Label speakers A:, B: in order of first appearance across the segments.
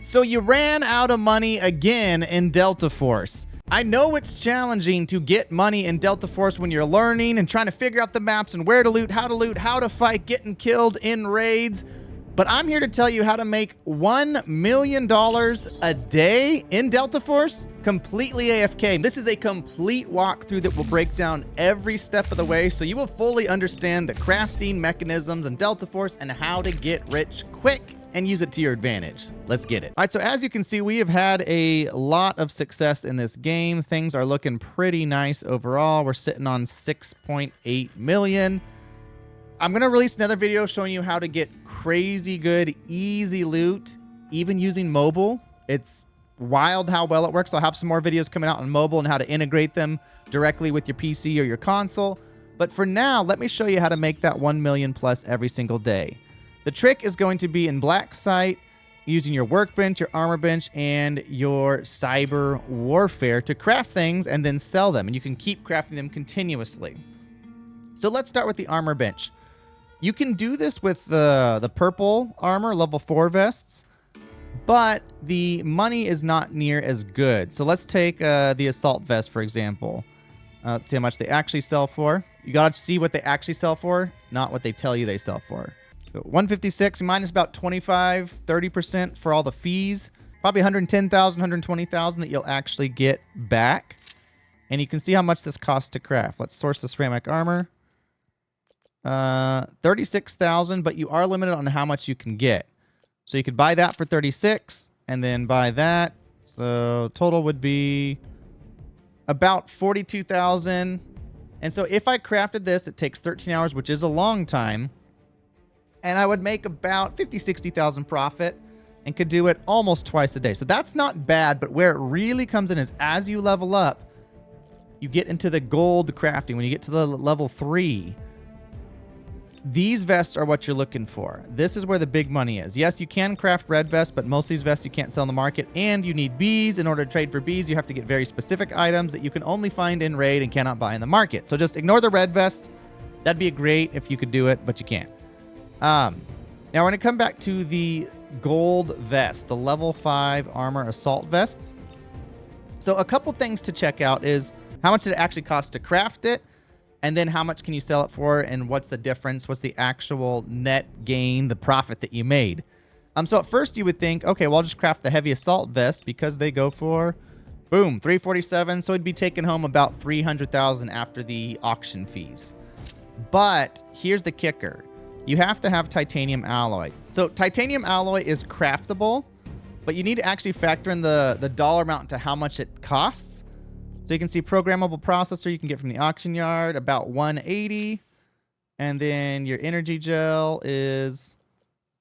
A: So you ran out of money again in Delta Force. I know it's challenging to get money in Delta Force when you're learning and trying to figure out the maps and where to loot, how to fight, getting killed in raids. But I'm here to tell you how to make $1 million a day in Delta Force completely AFK. This is a complete walkthrough that will break down every step of the way so you will fully understand the crafting mechanisms in Delta Force and how to get rich quick and use it to your advantage. Let's get it. All right, so as you can see, we have had a lot of success in this game. Things are looking pretty nice overall. We're sitting on 6.8 million. I'm going to release another video showing you how to get crazy good, easy loot, even using mobile. It's wild how well it works. I'll have some more videos coming out on mobile and how to integrate them directly with your PC or your console. But for now, let me show you how to make that 1 million plus every single day. The trick is going to be in Black Site, using your workbench, your armor bench, and your cyber warfare to craft things and then sell them. And you can keep crafting them continuously. So let's start with the armor bench. You can do this with the purple armor, level 4 vests, but the money is not near as good. So let's take the assault vest, for example. Let's see how much they actually sell for. You got to see what they actually sell for, not what they tell you they sell for. So 156 minus about 25-30% for all the fees. Probably 110,000, 120,000 that you'll actually get back. And you can see how much this costs to craft. Let's source the ceramic armor. 36,000, but you are limited on how much you can get. So you could buy that for 36 and then buy that. So total would be about 42,000. And so if I crafted this, it takes 13 hours, which is a long time. And I would make about 50,000-60,000 profit and could do it almost twice a day. So that's not bad, but where it really comes in is as you level up, you get into the gold crafting. When you get to the level 3, these vests are what you're looking for. This is where the big money is. Yes, you can craft red vests, but most of these vests you can't sell in the market, and you need bees. In order to trade for bees, you have to get very specific items that you can only find in raid and cannot buy in the market. So just ignore the red vests. That'd be great if you could do it, but you can't. Now we're going to come back to the gold vest, the level 5 armor assault vest. So a couple things to check out is how much it actually costs to craft it, and then how much can you sell it for, and what's the difference? What's the actual net gain, the profit that you made? So at first you would think, okay, well, I'll just craft the heavy assault vest because they go for, boom, 347. So it'd be taking home about 300,000 after the auction fees. But here's the kicker. You have to have titanium alloy. So titanium alloy is craftable, but you need to actually factor in the dollar amount to how much it costs. So you can see programmable processor you can get from the auction yard, about 180. And then your energy gel is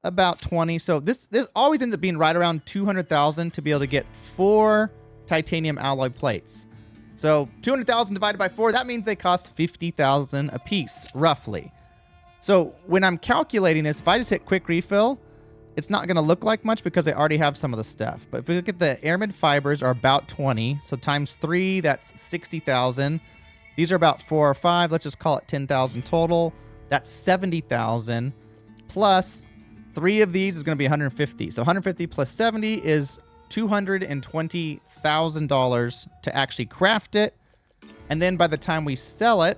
A: about 20. So this always ends up being right around 200,000 to be able to get 4 titanium alloy plates. So 200,000 divided by 4, that means they cost 50,000 a piece, roughly. So when I'm calculating this, if I just hit quick refill, it's not going to look like much because I already have some of the stuff. But if we look at the aramid fibers are about 20. So times 3, that's 60,000. These are about 4 or 5. Let's just call it 10,000 total. That's 70,000. Plus 3 of these is going to be 150. So 150 plus 70 is $220,000 to actually craft it. And then by the time we sell it,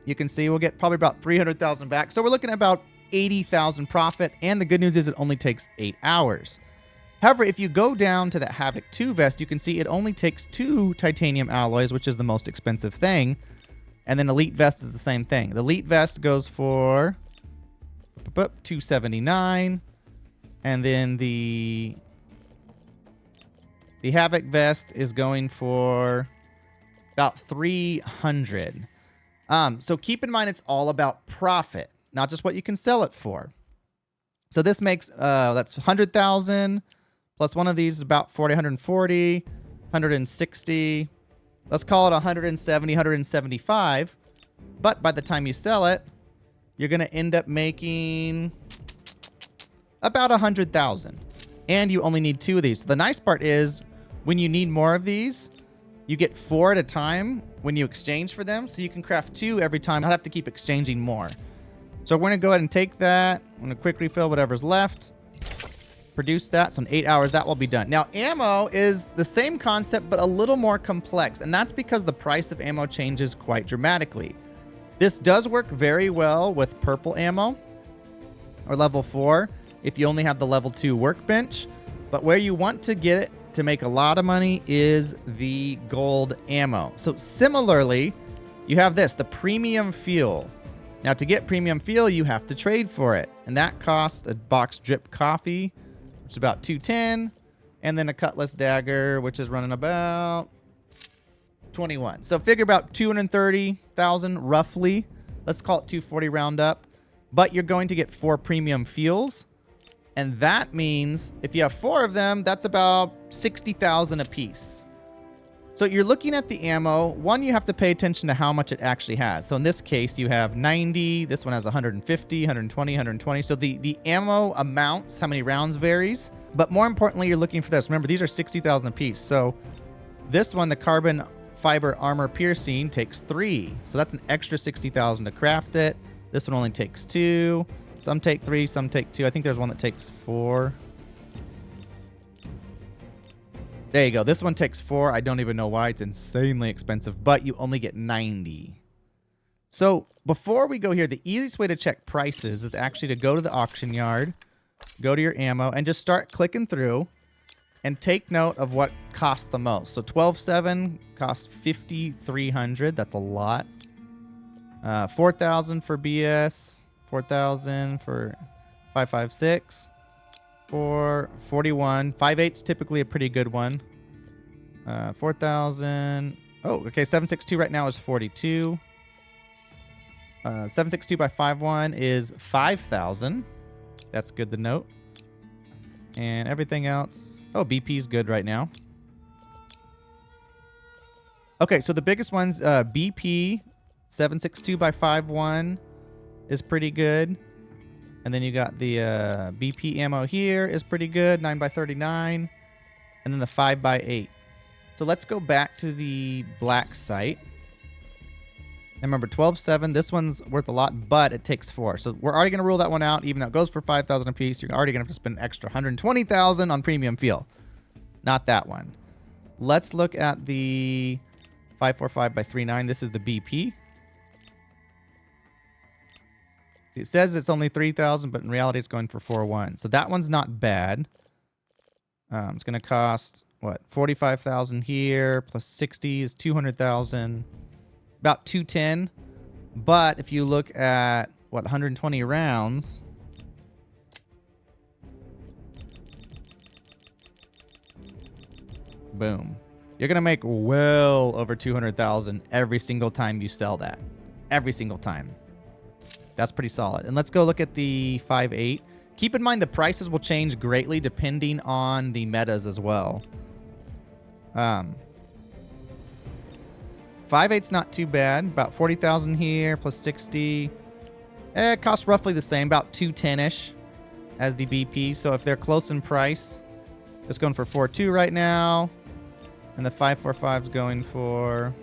A: you can see we'll get probably about 300,000 back. So we're looking at about 80,000 profit. And the good news is it only takes 8 hours. However, if you go down to that Havoc 2 vest, you can see it only takes 2 titanium alloys, which is the most expensive thing. And then Elite Vest is the same thing. The Elite Vest goes for 279. And then the Havoc Vest is going for about 300. So keep in mind, it's all about profit, not just what you can sell it for. So this makes, that's 100,000 plus one of these is about 40, 140, 160. Let's call it 170, 175. But by the time you sell it, you're going to end up making about 100,000. And you only need 2 of these. So the nice part is when you need more of these, you get 4 at a time when you exchange for them. So you can craft 2 every time. Not have to keep exchanging more. So we're going to go ahead and take that. I'm going to quick refill whatever's left. produce that. So in 8 hours, that will be done. Now, ammo is the same concept, but a little more complex. And that's because the price of ammo changes quite dramatically. This does work very well with purple ammo or level 4 if you only have the level 2 workbench. But where you want to get it to make a lot of money is the gold ammo. So similarly, you have this, the premium fuel. Now to get premium fuel, you have to trade for it. And that costs a box drip coffee, which is about 210. And then a cutlass dagger, which is running about 21. So figure about 230,000 roughly. Let's call it 240 round up. But you're going to get 4 premium fuels. And that means if you have 4 of them, that's about 60,000 a piece. So you're looking at the ammo. One, you have to pay attention to how much it actually has. So in this case, you have 90. This one has 150, 120, 120. So the ammo amounts, how many rounds varies. But more importantly, you're looking for this. Remember, these are 60,000 a piece. So this one, the carbon fiber armor piercing, takes 3. So that's an extra 60,000 to craft it. This one only takes 2. Some take 3, some take 2. I think there's one that takes 4. There you go. This one takes 4. I don't even know why. It's insanely expensive, but you only get 90. So before we go here, the easiest way to check prices is actually to go to the auction yard, go to your ammo, and just start clicking through and take note of what costs the most. So 12.7 costs 5,300. That's a lot. 4,000 for BS. 4,000 for 5.56. For 41. 5.8's typically a pretty good one. 4,000. Oh, okay. 7.62 right now is 42. 7.62 by 5.1 is 5,000. That's good to note. And everything else. Oh, BP's good right now. Okay, so the biggest ones, BP 7.62 by 5.1 is pretty good. And then you got the BP ammo here is pretty good, 9 by 39. And then the 5 by 8. So let's go back to the black site. And remember, 12.7, this one's worth a lot, but it takes 4. So we're already going to rule that one out, even though it goes for 5,000 a piece. You're already going to have to spend an extra 120,000 on premium fuel. Not that one. Let's look at the 5.45 by 3.9. This is the BP. It says it's only 3,000, but in reality it's going for 4.1. So that one's not bad. It's going to cost, what, 45,000 here, plus 60 is 200,000, about 210. But if you look at, what, 120 rounds, boom. You're going to make well over 200,000 every single time you sell that. Every single time. That's pretty solid. And let's go look at the 5.8. Keep in mind the prices will change greatly depending on the metas as well. 5.8's not too bad. About 40,000 here, plus 60. It costs roughly the same, about 210-ish as the BP. So if they're close in price, it's going for 4.2 right now. And the 5.45's going for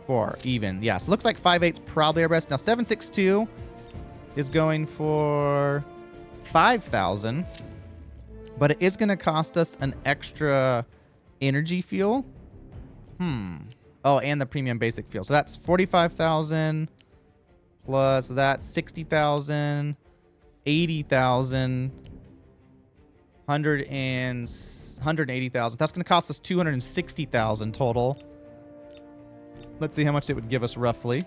A: 4 even. Yeah, so it looks like 5.8's probably our best. Now 7.62 is going for 5,000, but it is going to cost us an extra energy fuel. Oh, and the premium basic fuel. So that's 45,000 plus that 60,000, 80,000, 180,000. That's going to cost us 260,000 total. Let's see how much it would give us roughly.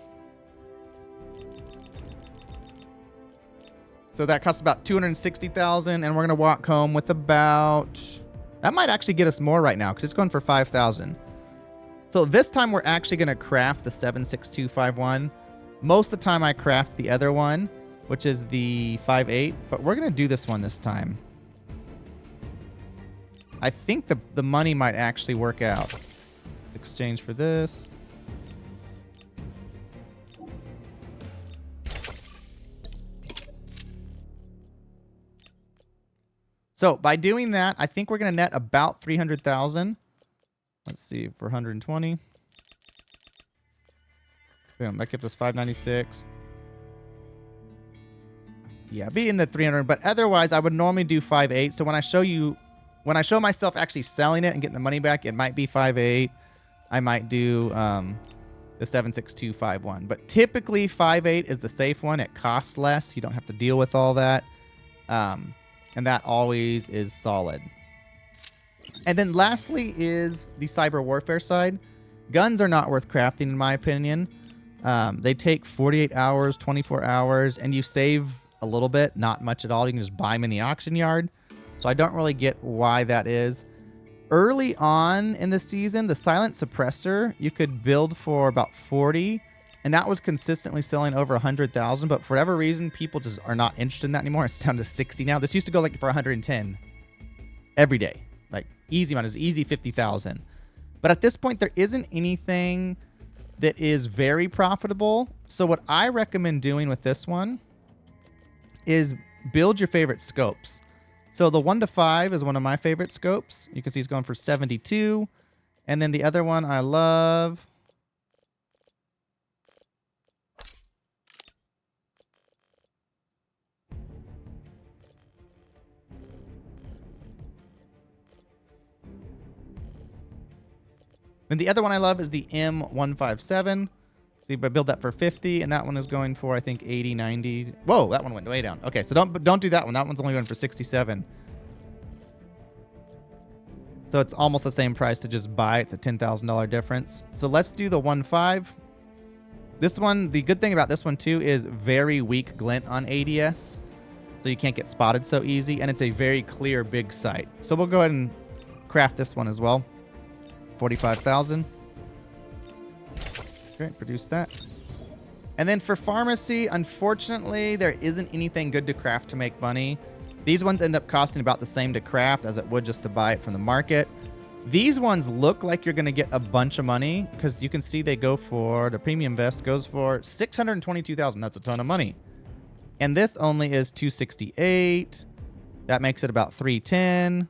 A: So that costs about 260,000, and we're going to walk home with about... That might actually get us more right now, because it's going for 5,000. So this time we're actually going to craft the 7.6251. Most of the time I craft the other one, which is the 5.8, but we're going to do this one this time. I think the money might actually work out. Let's exchange for this. So by doing that, I think we're going to net about 300,000. Let's see, for 120. Boom, that gives us 596. Yeah, be in the 300, but otherwise I would normally do 5.8. So when I show myself actually selling it and getting the money back, it might be 5.8. I might do the 76251, but typically 5.8 is the safe one. It costs less. You don't have to deal with all that. And that always is solid. And then lastly is the cyber warfare side. Guns are not worth crafting in my opinion. They take 48 hours, 24 hours, and you save a little bit, not much at all. You can just buy them in the auction yard. So I don't really get why that is. Early on in the season, the silent suppressor, you could build for about 40, and that was consistently selling over 100,000, but for whatever reason, people just are not interested in that anymore. It's down to 60 now. This used to go like for 110 every day. Like easy amount, is easy 50,000. But at this point, there isn't anything that is very profitable. So what I recommend doing with this one is build your favorite scopes. So the 1 to 5 is one of my favorite scopes. You can see he's going for 72. And then the other one I love. And the other one I love is the M157. See, I build that for 50, and that one is going for, I think, 80, 90. Whoa, that one went way down. Okay, so don't do that one. That one's only going for 67. So it's almost the same price to just buy. It's a $10,000 difference. So let's do the 1.5. This one, the good thing about this one, too, is very weak glint on ADS. So you can't get spotted so easy, and it's a very clear, big sight. So we'll go ahead and craft this one as well. 45,000. Okay, produce that. And then for pharmacy, unfortunately, there isn't anything good to craft to make money. These ones end up costing about the same to craft as it would just to buy it from the market. These ones look like you're going to get a bunch of money because you can see they go for, the premium vest goes for 622,000. That's a ton of money. And this only is 268. That makes it about 310,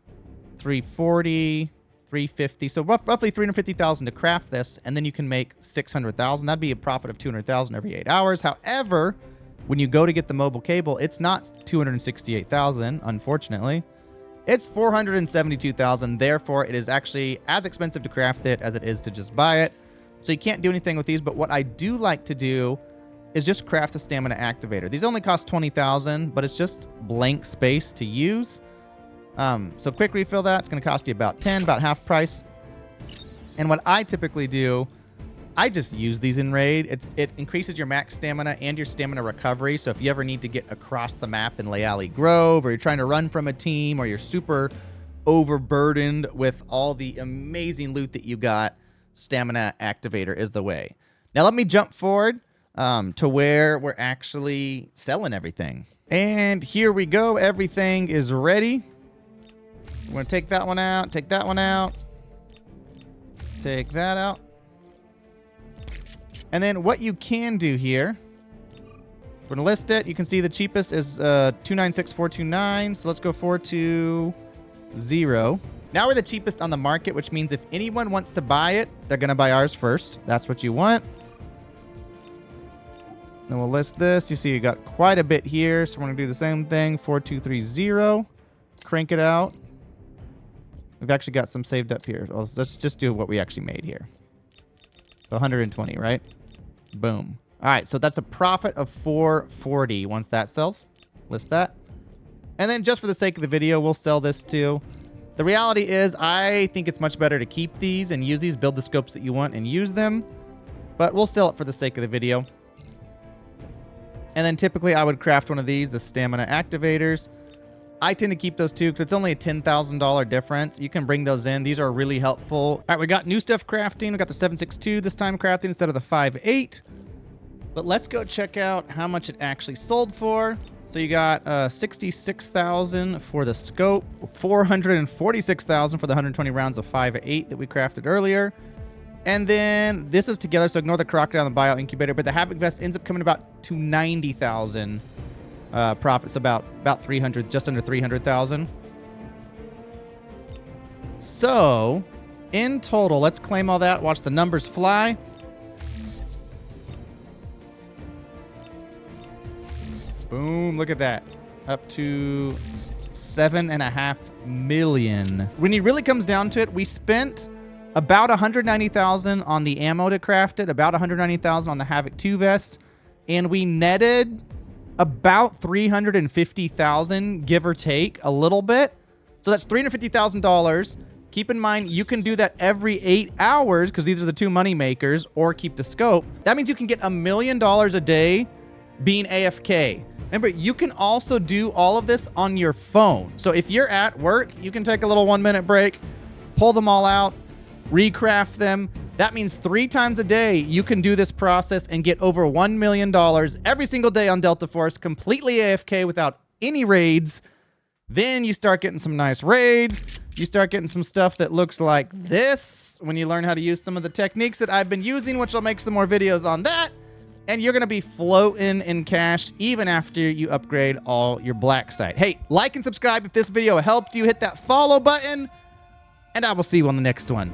A: 340, 350. So roughly 350,000 to craft this, and then you can make 600,000. That'd be a profit of 200,000 every 8 hours. However, when you go to get the mobile cable, it's not 268,000, unfortunately. It's 472,000. Therefore, it is actually as expensive to craft it as it is to just buy it. So you can't do anything with these, but what I do like to do is just craft a stamina activator. These only cost 20,000, but it's just blank space to use. So quick refill that. It's going to cost you about 10, about half price. And what I typically do, I just use these in raid. It increases your max stamina and your stamina recovery. So if you ever need to get across the map in Layali Grove, or you're trying to run from a team, or you're super overburdened with all the amazing loot that you got, stamina activator is the way. Now let me jump forward to where we're actually selling everything. And here we go. Everything is ready. I'm going to take that one out, take that one out, take that out. And then what you can do here, we're going to list it. You can see the cheapest is 296,429. So let's go 420. Now we're the cheapest on the market, which means if anyone wants to buy it, they're going to buy ours first. That's what you want. Then we'll list this. You see you got quite a bit here. So we're going to do the same thing, 4230. Crank it out. We've actually got some saved up here. Let's just do what we actually made here. So 120, right? Boom. All right, so that's a profit of 440 once that sells. List that. And then just for the sake of the video, we'll sell this too. The reality is I think it's much better to keep these and use these, build the scopes that you want and use them. But we'll sell it for the sake of the video. And then typically I would craft one of these, the stamina activators. I tend to keep those too because it's only a $10,000 difference. You can bring those in. These are really helpful. All right, we got new stuff crafting. We got the 762 this time crafting instead of the 5.8. But let's go check out how much it actually sold for. So you got 66,000 for the scope, 446,000 for the 120 rounds of 5.8 that we crafted earlier. And then this is together, so ignore the crocodile and the buyout incubator, but the Havoc vest ends up coming about to 90,000 profits, about 300, just under 300,000. So in total, let's claim all that, watch the numbers fly. Boom. Boom, look at that. Up to 7.5 million. When it really comes down to it, we spent about 190,000 on the ammo to craft it, about 190,000 on the Havoc 2 vest, and we netted about 350,000, give or take a little bit. So that's $350,000. Keep in mind, you can do that every 8 hours because these are the 2 money makers, or keep the scope. That means you can get $1 million a day being AFK. Remember, you can also do all of this on your phone. So if you're at work, you can take a little 1-minute break, pull them all out, recraft them. That means 3 times a day you can do this process and get over $1 million every single day on Delta Force, completely AFK without any raids. Then you start getting some nice raids. You start getting some stuff that looks like this when you learn how to use some of the techniques that I've been using, which I'll make some more videos on that. And you're going to be floating in cash even after you upgrade all your black site. Hey, like and subscribe if this video helped you. Hit that follow button, and I will see you on the next one.